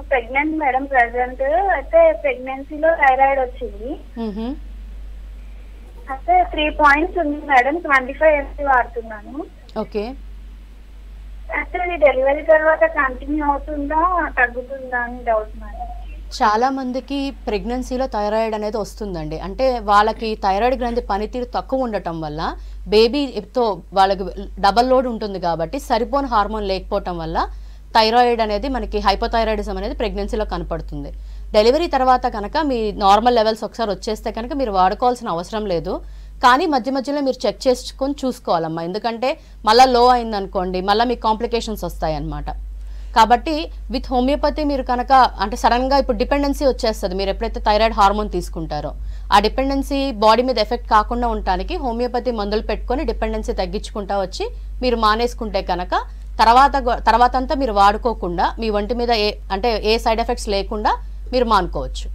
Pregnant madam present. అయితే ప్రెగ్నెన్సీలో thyroid వచ్చింది. అయితే 3 పాయింట్స్ ఉంది మేడం. 25 mg వాడుతున్నాను. ఓకే. అయితే ఇది డెలివరీ తర్వాత కంటిన్యూ అవుతుందా తగ్గుతుందా అని డౌట్ మేడం. చాలా మందికి ప్రెగ్నెన్సీలో థైరాయిడ్ అనేది వస్తుందండి. అంటే వాళ్ళకి థైరాయిడ్ గ్రంథి పనితీరు తక్కువ ఉండటం వల్ల బేబీతో వాళ్ళకి డబల్ లోడ్ ఉంటుంది కాబట్టి సరిపోని హార్మోన్ లేకపోవటం వల్ల థైరాయిడ్ అనేది మనకి హైపోథైరాయిడిజం అనేది ప్రెగ్నెన్సీలో కనపడుతుంది. డెలివరీ తర్వాత కనుక మీ నార్మల్ లెవెల్స్ ఒకసారి వచ్చేస్తే కనుక మీరు వాడుకోవాల్సిన అవసరం లేదు. కానీ మధ్య మధ్యలో మీరు చెక్ చేసుకొని చూసుకోవాలమ్మా. ఎందుకంటే మళ్ళీ లో అయిందనుకోండి మళ్ళీ మీకు కాంప్లికేషన్స్ వస్తాయన్నమాట. కాబట్టి విత్ హోమియోపతి మీరు కనుక అంటే సడన్గా ఇప్పుడు డిపెండెన్సీ వచ్చేస్తుంది మీరు ఎప్పుడైతే థైరాయిడ్ హార్మోన్ తీసుకుంటారో. ఆ డిపెండెన్సీ బాడీ మీద ఎఫెక్ట్ కాకుండా ఉండటానికి హోమియోపతి మందులు పెట్టుకొని డిపెండెన్సీ తగ్గించుకుంటా వచ్చి మీరు మానేసుకుంటే కనుక తర్వాత అంతా మీరు వాడుకోకుండా మీ ఒంటి మీద ఏ సైడ్ ఎఫెక్ట్స్ లేకుండా మీరు మానుకోవచ్చు.